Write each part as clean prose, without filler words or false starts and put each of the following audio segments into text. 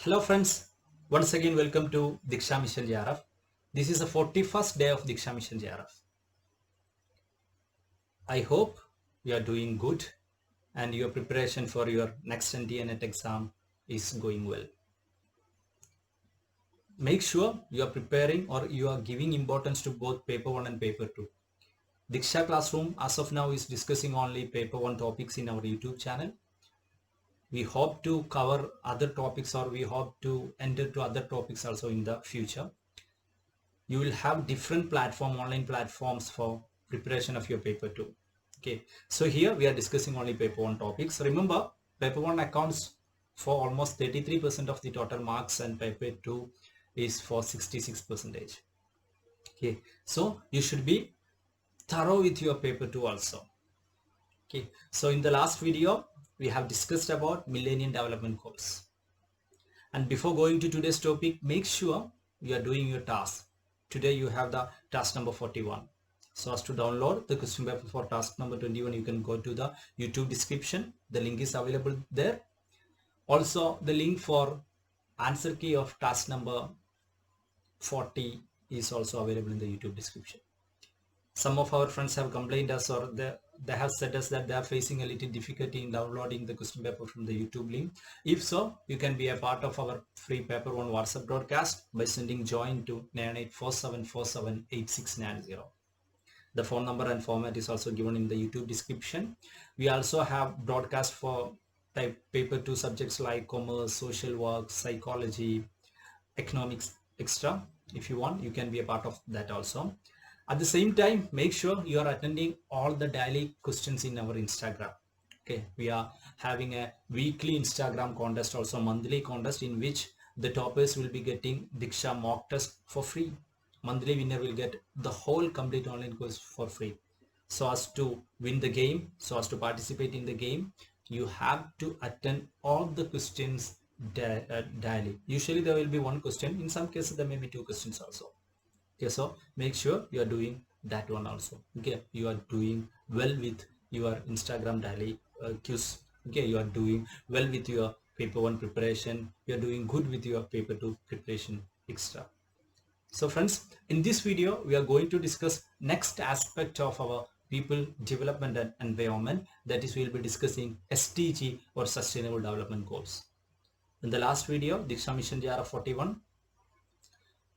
Hello friends, once again welcome to Diksha Mission JRF. This is the 41st day of Diksha Mission JRF. I hope you are doing good and your preparation for your next NTA NET exam is going well. Make sure you are preparing or you are giving importance to both paper 1 and paper 2. Diksha Classroom as of now is discussing only paper 1 topics in our YouTube channel. We hope to cover other topics or we hope to enter to other topics also in the future. You will have different online platforms for preparation of your paper 2. Okay, so here we are discussing only paper 1 topics. Remember, paper 1 accounts for almost 33% of the total marks and paper 2 is for 66%. Okay, so you should be thorough with your paper 2 also. Okay, so in the last video we have discussed about Millennium Development Goals, and before going to today's topic, make sure you are doing your task. Today you have the task number 41. So as to download the question paper for task number 21, you can go to the YouTube description. The link is available there. Also the link for answer key of task number 40 is also available in the YouTube description. Some of our friends have complained us or they have said us that they are facing a little difficulty in downloading the question paper from the YouTube link. If so, you can be a part of our free paper 1 WhatsApp broadcast by sending join to 9847478690. The phone number and format is also given in the YouTube description. We also have broadcast for type paper 2 subjects like commerce, social work, psychology, economics, etc. If you want, you can be a part of that also. At the same time, make sure you are attending all the daily questions in our Instagram. Okay, we are having a weekly Instagram contest, also monthly contest, in which the toppers will be getting Diksha mock test for free. Monthly winner will get the whole complete online course for free. So as to win the game, so as to participate in the game, you have to attend all the questions daily. Usually there will be one question. In some cases there may be 2 questions also. Okay, so make sure you are doing that one also. Okay, you are doing well with your Instagram daily quiz. Okay, you are doing well with your paper 1 preparation. You are doing good with your paper 2 preparation extra. So friends, in this video we are going to discuss next aspect of our people development and environment, that is we will be discussing SDG or Sustainable Development Goals. In the last video, Diksha Mission JRF 41,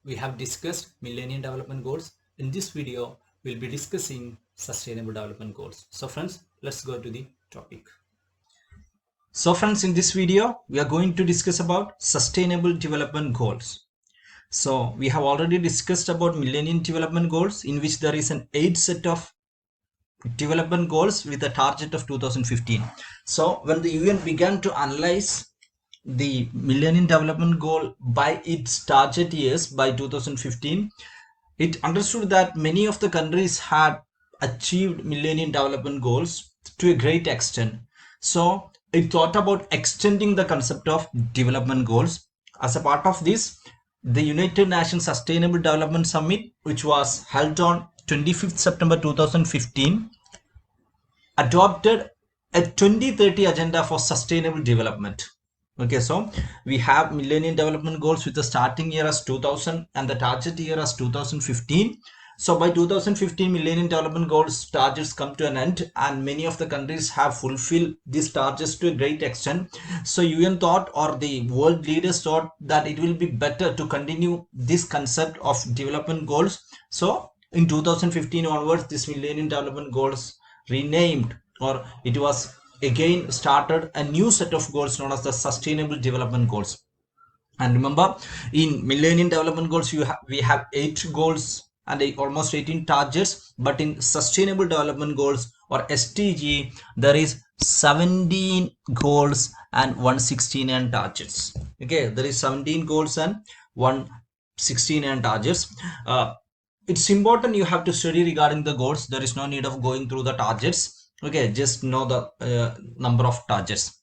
we have discussed Millennium Development Goals. In this video we'll be discussing Sustainable Development Goals. So friends, let's go to the topic. So friends, in this video we are going to discuss about Sustainable Development Goals. So we have already discussed about Millennium Development Goals, in which there is an 8 set of development goals with a target of 2015. So when the UN began to analyze the Millennium Development Goal by its target years by 2015, it understood that many of the countries had achieved Millennium Development Goals to a great extent. So it thought about extending the concept of development goals. As a part of this, the United Nations Sustainable Development Summit, which was held on 25th September 2015, adopted a 2030 agenda for sustainable development. Okay, so we have Millennium Development Goals with the starting year as 2000 and the target year as 2015. So by 2015, Millennium Development Goals targets come to an end, and many of the countries have fulfilled these targets to a great extent. So UN thought, or the world leaders thought, that it will be better to continue this concept of development goals. So in 2015 onwards, this Millennium Development Goals renamed, or it was again started a new set of goals known as the Sustainable Development Goals. And remember, in Millennium Development Goals we have 8 goals and almost 18 targets, but in Sustainable Development Goals or SDG there is 17 goals and 169 targets. Okay, there is 17 goals and 169 targets. It's important you have to study regarding the goals. There is no need of going through the targets. Okay, just know the number of targets.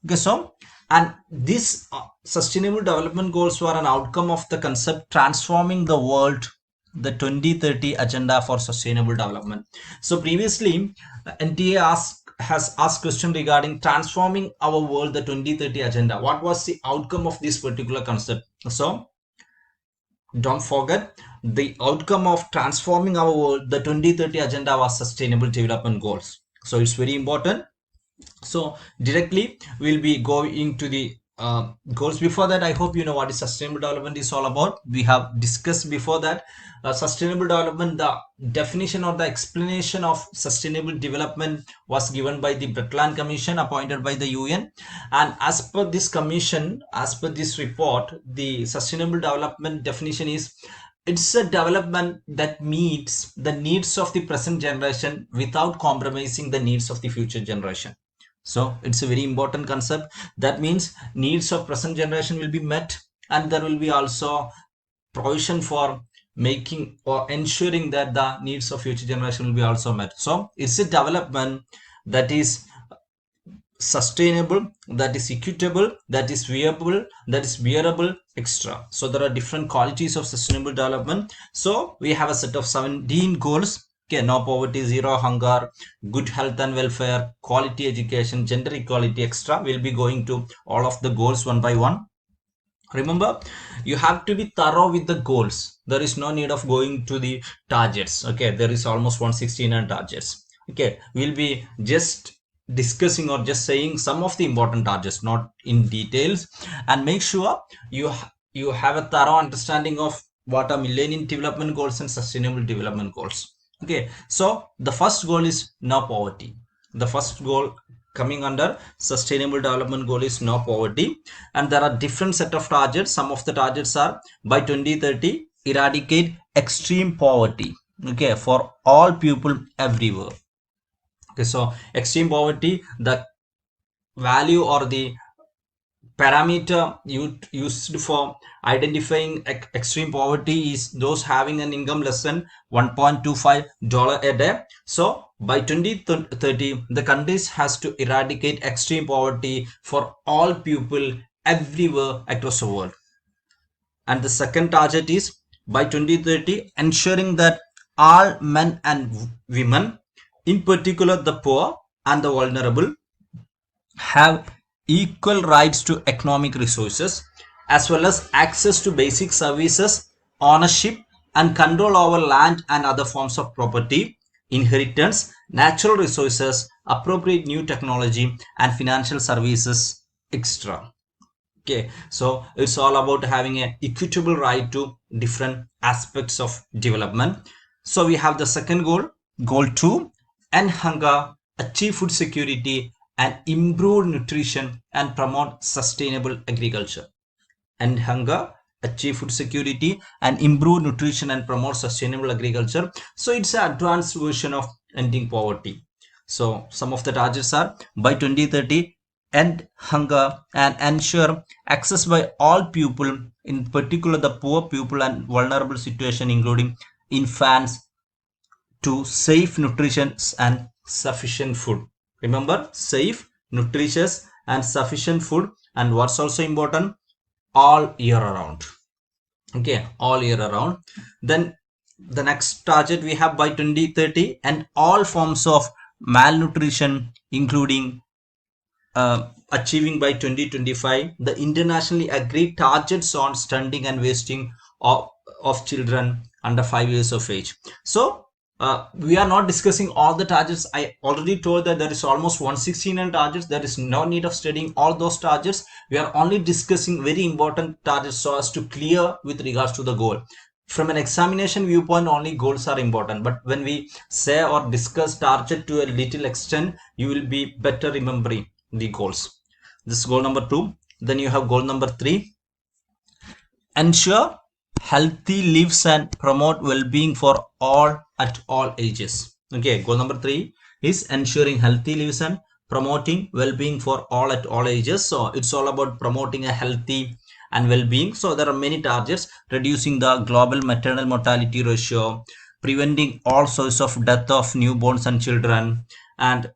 Okay, so and these Sustainable Development Goals were an outcome of the concept transforming the world, the 2030 agenda for sustainable development. So previously NTA asked has asked question regarding transforming our world, the 2030 agenda. What was the outcome of this particular concept? So don't forget, the outcome of transforming our world, the 2030 agenda was sustainable development goals. So it's very important. So directly we'll be going to the goals. Before that, I hope you know what is sustainable development is all about. We have discussed before that sustainable development, the definition or the explanation of sustainable development was given by the Brundtland Commission appointed by the UN. And as per this commission, as per this report, the sustainable development definition is, it's a development that meets the needs of the present generation without compromising the needs of the future generation. So it's a very important concept. That means needs of present generation will be met, and there will be also provision for making or ensuring that the needs of future generation will be also met. So it's a development that is sustainable, that is equitable, that is viable, that is bearable, extra. So there are different qualities of sustainable development. So we have a set of 17 goals. Okay, no poverty, zero hunger, good health and welfare, quality education, gender equality, extra. We'll be going to all of the goals one by one. Remember, you have to be thorough with the goals. There is no need of going to the targets. Okay, there is almost 169 targets. Okay, we'll be just discussing or just saying some of the important targets, not in details. And make sure you have a thorough understanding of what are millennium development goals and sustainable development goals. Okay, so the first goal is no poverty. The first goal coming under sustainable development goal is no poverty, and there are different set of targets. Some of the targets are, by 2030 eradicate extreme poverty, okay, for all people everywhere. Okay, so extreme poverty, the value or the parameter used for identifying extreme poverty is those having an income less than $1.25 a day. So by 2030, the countries has to eradicate extreme poverty for all people everywhere across the world. And the second target is, by 2030, ensuring that all men and women, in particular the poor and the vulnerable, have equal rights to economic resources as well as access to basic services, ownership and control over land and other forms of property, inheritance, natural resources, appropriate new technology and financial services, etc. Okay, so it's all about having an equitable right to different aspects of development. So we have the second goal, goal 2, end hunger, achieve food security and improve nutrition and promote sustainable agriculture. End hunger, achieve food security and improve nutrition and promote sustainable agriculture. So it's an advanced version of ending poverty. So some of the targets are, by 2030 end hunger and ensure access by all people, in particular the poor people and vulnerable situation including infants, to safe, nutritious and sufficient food. Remember, safe, nutritious and sufficient food, and what's also important, all year around. Okay, all year around. Then the next target we have, by 2030 and all forms of malnutrition including achieving by 2025 the internationally agreed targets on stunting and wasting of children under 5 years of age. So we are not discussing all the targets. I already told that there is almost 169 targets. There is no need of studying all those targets. We are only discussing very important targets so as to clear with regards to the goal. From an examination viewpoint, only goals are important, but when we say or discuss target to a little extent, you will be better remembering the goals. This is goal number 2. Then you have goal number 3, ensure healthy lives and promote well-being for all at all ages. Okay, goal number 3 is ensuring healthy lives and promoting well-being for all at all ages. So it's all about promoting a healthy and well-being. So there are many targets: reducing the global maternal mortality ratio, preventing all sorts of death of newborns and children, and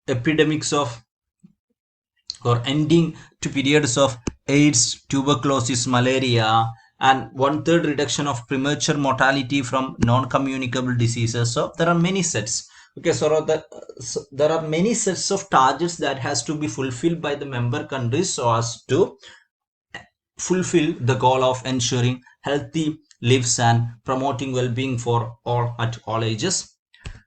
epidemics of or ending to periods of AIDS, tuberculosis, malaria, and 1/3 reduction of premature mortality from non-communicable diseases. So there are many sets. Okay, so there are many sets of targets that has to be fulfilled by the member countries so as to fulfill the goal of ensuring healthy lives and promoting well-being for all at all ages.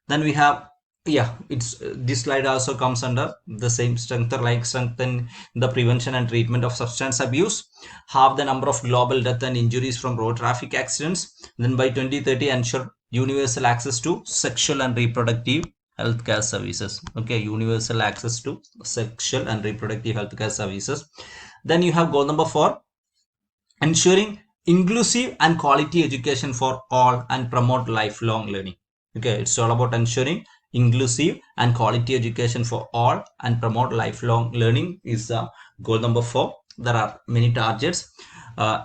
Then we have, yeah, it's this slide also comes under the same strengthen the prevention and treatment of substance abuse, halve the number of global death and injuries from road traffic accidents, then by 2030 ensure universal access to sexual and reproductive healthcare services. Okay, universal access to sexual and reproductive healthcare services. Then you have goal number 4, ensuring inclusive and quality education for all and promote lifelong learning. Okay, it's all about ensuring inclusive and quality education for all and promote lifelong learning is goal number 4. There are many targets.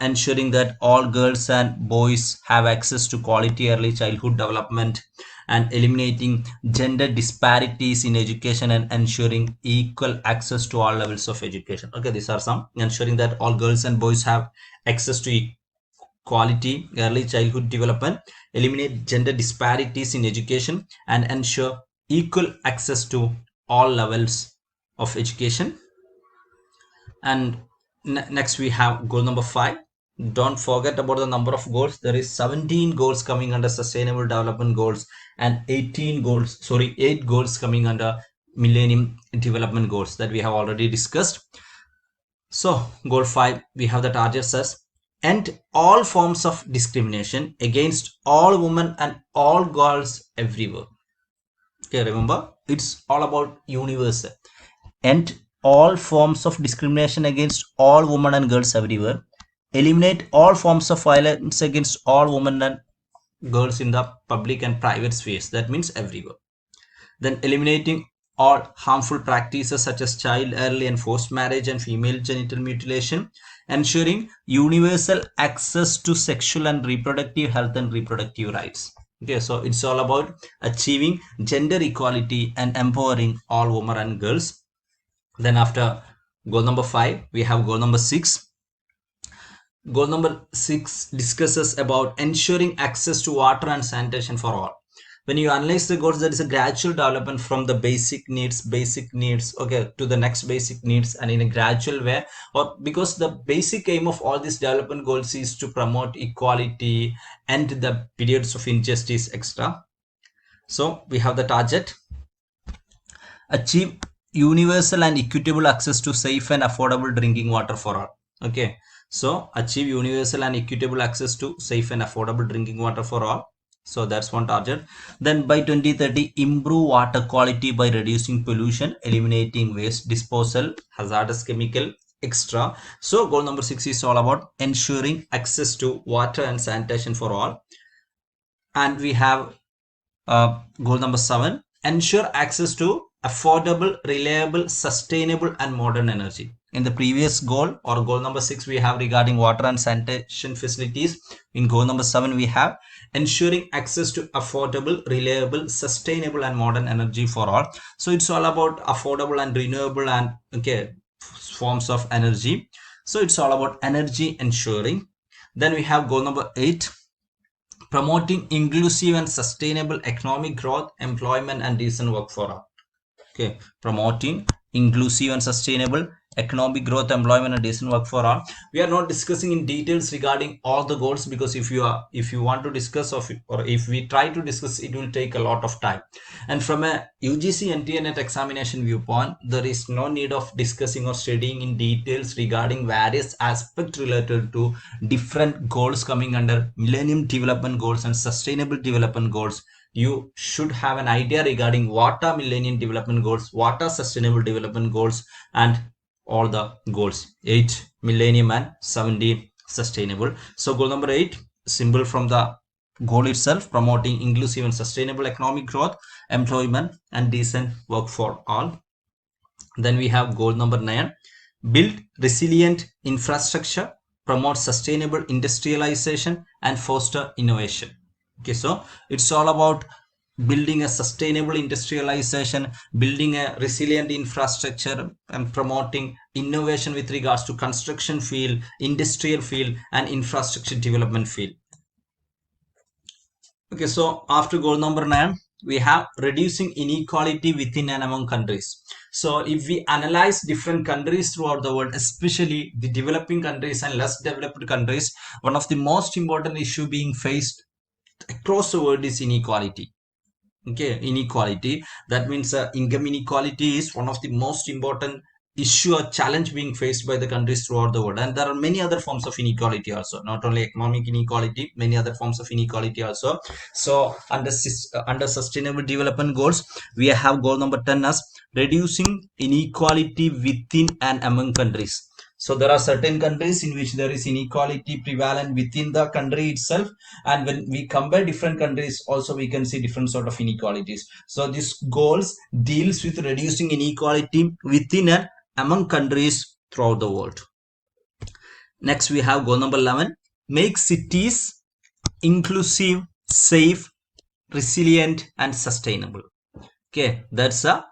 Ensuring that all girls and boys have access to quality early childhood development and eliminating gender disparities in education and ensuring equal access to all levels of education. Okay, these are some. Ensuring that all girls and boys have access to quality early childhood development, eliminate gender disparities in education, and ensure equal access to all levels of education. And next we have goal number 5. Don't forget about the number of goals. There is 17 goals coming under sustainable development goals and 8 goals coming under millennium development goals that we have already discussed. So goal 5, we have the targets as end all forms of discrimination against all women and all girls everywhere. Okay, remember, it's all about universal. End all forms of discrimination against all women and girls everywhere. Eliminate all forms of violence against all women and girls in the public and private spheres. That means everywhere. Then eliminating all harmful practices such as child early and forced marriage and female genital mutilation, ensuring universal access to sexual and reproductive health and reproductive rights. Okay, so it's all about achieving gender equality and empowering all women and girls. Then after goal number 5, we have goal number 6. Goal number 6 discusses about ensuring access to water and sanitation for all. When you analyze the goals, there is a gradual development from the basic needs, okay, to the next basic needs, and in a gradual way, or because the basic aim of all these development goals is to promote equality and the periods of injustice extra. So we have the target: achieve universal and equitable access to safe and affordable drinking water for all. Okay, so achieve universal and equitable access to safe and affordable drinking water for all. So that's one target. Then by 2030, improve water quality by reducing pollution, eliminating waste disposal, hazardous chemical, extra. So goal number 6 is all about ensuring access to water and sanitation for all. And we have goal number 7, ensure access to affordable, reliable, sustainable and modern energy. In the previous goal or goal number 6, we have regarding water and sanitation facilities. In goal number 7, we have ensuring access to affordable, reliable, sustainable and modern energy for all. So it's all about affordable and renewable and okay forms of energy. So it's all about energy ensuring. Then we have goal number 8, promoting inclusive and sustainable economic growth, employment and decent work for all. Okay, promoting inclusive and sustainable economic growth, employment and decent work for all. We are not discussing in details regarding all the goals, because if you want to discuss or if we try to discuss, it will take a lot of time. And from a UGC NTA NET examination viewpoint, there is no need of discussing or studying in details regarding various aspects related to different goals coming under millennium development goals and sustainable development goals. You should have an idea regarding what are millennium development goals, what are sustainable development goals, and all the goals, 8 millennium and 17 sustainable. So goal number 8, symbol from the goal itself, promoting inclusive and sustainable economic growth, employment and decent work for all. Then we have goal number 9, build resilient infrastructure, promote sustainable industrialization and foster innovation. Okay, so it's all about building a sustainable industrialization, building a resilient infrastructure and promoting innovation with regards to construction field, industrial field and infrastructure development field. Okay, so after goal number 9, we have reducing inequality within and among countries. So if we analyze different countries throughout the world, especially the developing countries and less developed countries, one of the most important issue being faced across the world is inequality. Okay, inequality, that means income inequality is one of the most important issue or challenge being faced by the countries throughout the world. And there are many other forms of inequality also, not only economic inequality, many other forms of inequality also. So under sustainable development goals, we have goal number 10 as reducing inequality within and among countries. So there are certain countries in which there is inequality prevalent within the country itself, and when we compare different countries also we can see different sort of inequalities. So this goals deals with reducing inequality within and among countries throughout the world. Next we have goal number 11, make cities inclusive, safe, resilient and sustainable. Okay, that's a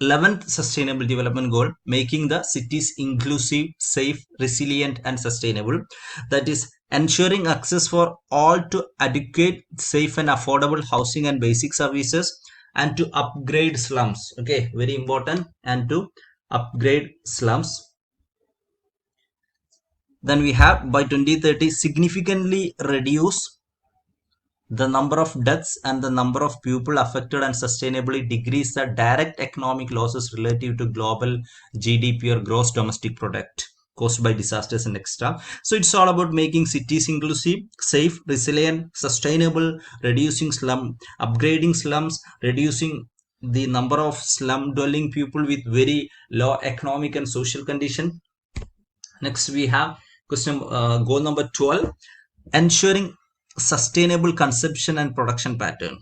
11th sustainable development goal, making the cities inclusive, safe, resilient and sustainable. That is ensuring access for all to adequate, safe and affordable housing and basic services, and to upgrade slums. Okay, very important, and to upgrade slums. Then we have by 2030 significantly reduce the number of deaths and the number of people affected and sustainably decrease the direct economic losses relative to global GDP or gross domestic product caused by disasters and extra. So it's all about making cities inclusive, safe, resilient, sustainable, reducing upgrading slums, reducing the number of slum dwelling people with very low economic and social condition. Next we have goal number 12, ensuring sustainable consumption and production pattern.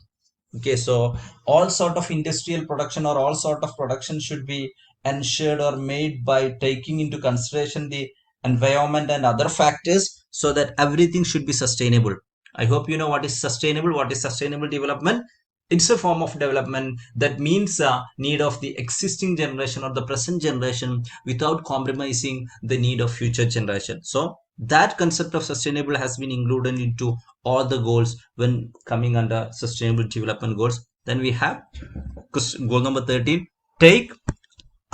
Okay, so all sort of industrial production or all sort of production should be ensured or made by taking into consideration the environment and other factors, so that everything should be sustainable. I hope you know what is sustainable, what is sustainable development. It's a form of development that means need of the existing generation or the present generation without compromising the need of future generation. So that concept of sustainable has been included into all the goals when coming under sustainable development goals. Then we have goal number 13, take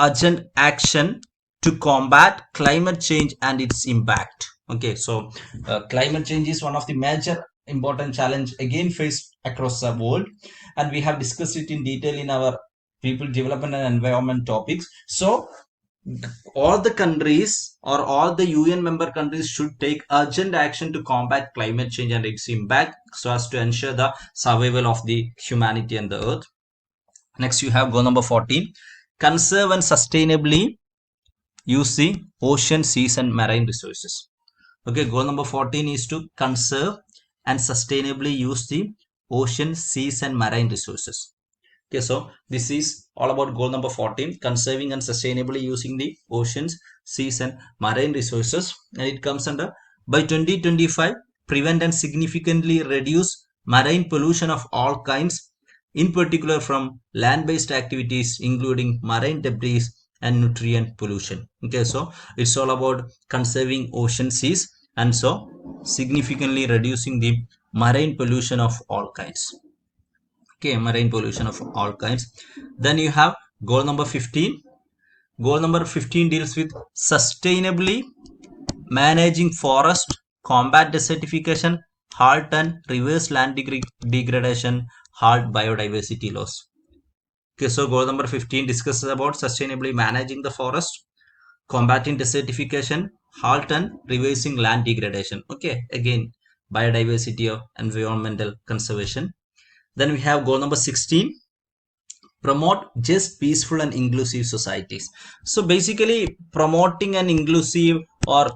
urgent action to combat climate change and its impact. Okay, so climate change is one of the major important challenge again faced across the world, and we have discussed it in detail in our people development and environment topics. So all the countries or all the UN member countries should take urgent action to combat climate change and its impact, so as to ensure the survival of the humanity and the earth. Next you have goal number 14, conserve and sustainably use the ocean, seas and marine resources. Okay, goal number 14 is to conserve and sustainably use the ocean, seas and marine resources. Okay, so this is all about goal number 14, conserving and sustainably using the oceans, seas and marine resources, and it comes under by 2025 prevent and significantly reduce marine pollution of all kinds, in particular from land-based activities including marine debris and nutrient pollution. Okay, so it's all about conserving ocean, seas and so significantly reducing the marine pollution of all kinds. Okay, marine pollution of all kinds. Then you have goal number 15. Goal number 15 deals with sustainably managing forest, combat desertification, halt and reverse land degradation, halt biodiversity loss. Okay, so goal number 15 discusses about sustainably managing the forest, combating desertification, halt and reversing land degradation. Okay, again biodiversity or environmental conservation. Then we have goal number 16, promote just peaceful and inclusive societies. So basically promoting an inclusive or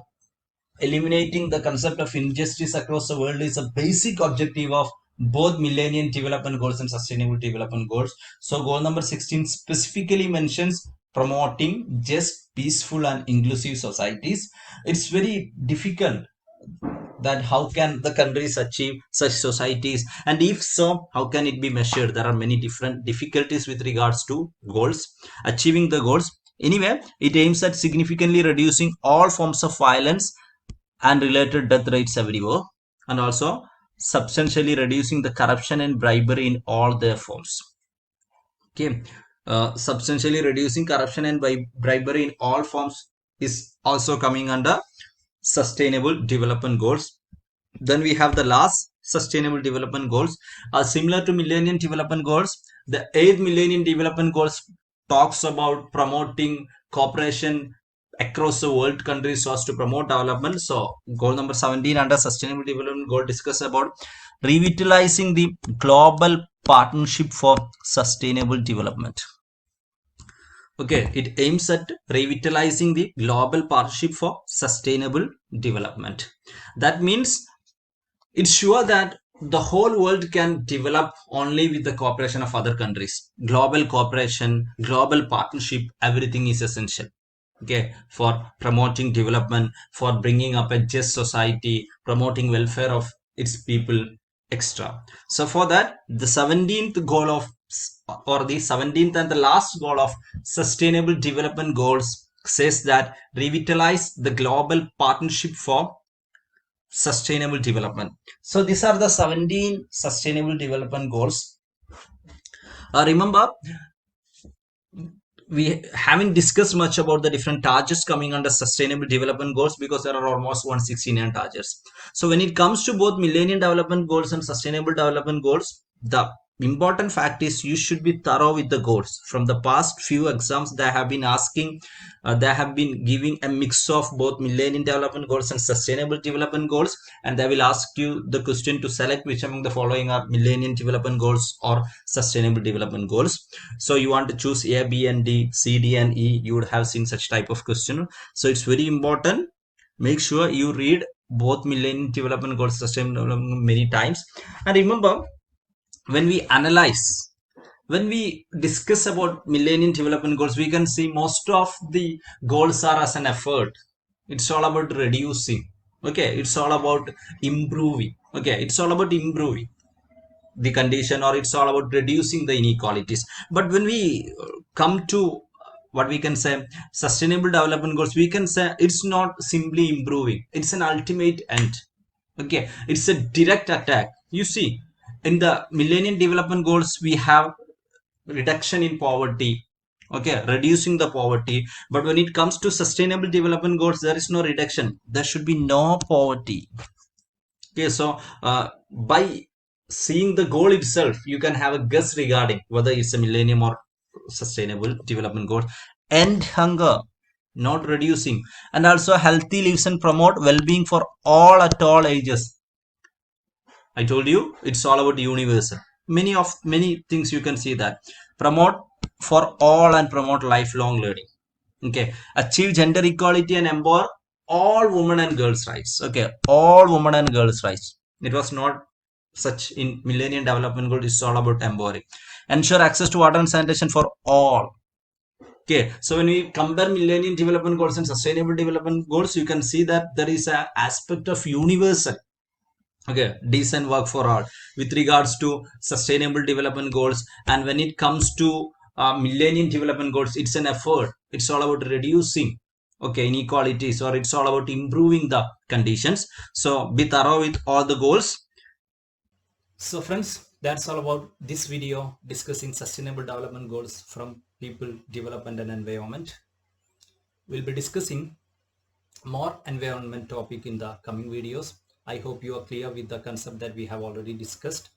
eliminating the concept of injustice across the world is a basic objective of both millennium development goals and sustainable development goals. So goal number 16 specifically mentions promoting just peaceful and inclusive societies. It's very difficult that how can the countries achieve such societies, and if so how can it be measured. There are many different difficulties with regards to goals, achieving the goals. Anyway, it aims at significantly reducing all forms of violence and related death rates everywhere, and also substantially reducing the corruption and bribery in all their forms. Okay, substantially reducing corruption and bribery in all forms is also coming under sustainable development goals. Then we have the last sustainable development goals are similar to millennium development goals. The 8th millennium development goals talks about promoting cooperation across the world countries so as to promote development. So goal number 17 under sustainable development goal discuss about revitalizing the global partnership for sustainable development. Okay, it aims at revitalizing the global partnership for sustainable development. That means it's sure that the whole world can develop only with the cooperation of other countries. Global cooperation, global partnership, everything is essential. Okay, for promoting development, for bringing up a just society, promoting welfare of its people, extra. So for that, the 17th goal of, or the 17th and the last goal of sustainable development goals says that revitalize the global partnership for sustainable development. So these are the 17 sustainable development goals. Remember, we haven't discussed much about the different targets coming under sustainable development goals because there are almost 169 targets. So when it comes to both millennium development goals and sustainable development goals, the important fact is you should be thorough with the goals. From the past few exams, they have been asking, they have been giving a mix of both millennium development goals and sustainable development goals, and they will ask you the question to select which among the following are millennium development goals or sustainable development goals. So you want to choose A, B, and D, C, D, and E. You would have seen such type of question. So it's very important. Make sure you read both millennium development goals, sustainable development many times. And remember, when we analyze, when we discuss about millennium development goals, we can see most of the goals are as an effort. It's all about reducing. Okay, it's all about improving. Okay, it's all about improving the condition, or it's all about reducing the inequalities. But when we come to what we can say sustainable development goals, we can say it's not simply improving, it's an ultimate end. Okay, it's a direct attack. You see, in the millennium development goals we have reduction in poverty, okay, reducing the poverty. But when it comes to sustainable development goals, there is no reduction, there should be no poverty. Okay, so by seeing the goal itself, you can have a guess regarding whether it's a millennium or sustainable development goal. End hunger, not reducing, and also healthy lives and promote well-being for all at all ages. I told you it's all about universal. Many things you can see that promote for all and promote lifelong learning. Okay, achieve gender equality and empower all women and girls rights. Okay, all women and girls rights. It was not such in millennium development goal. It's all about empowering. Ensure access to water and sanitation for all. Okay, so when we compare millennium development goals and sustainable development goals, you can see that there is an aspect of universal. Okay, decent work for all with regards to sustainable development goals. And when it comes to millennium development goals, it's an effort, it's all about reducing, okay, inequalities, or it's all about improving the conditions. So be thorough with all the goals. So friends, that's all about this video discussing sustainable development goals from people, development and environment. We'll be discussing more environment topic in the coming videos. I hope you are clear with the concept that we have already discussed.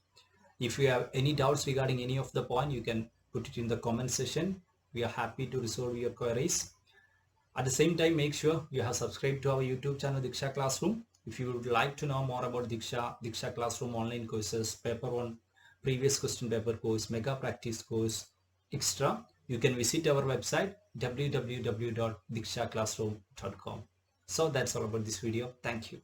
If you have any doubts regarding any of the point, you can put it in the comment section. We are happy to resolve your queries. At the same time, make sure you have subscribed to our YouTube channel Diksha Classroom. If you would like to know more about Diksha Classroom online courses, paper 1, previous question paper course, mega practice course, extra, you can visit our website www.dikshaclassroom.com. So that's all about this video. Thank you.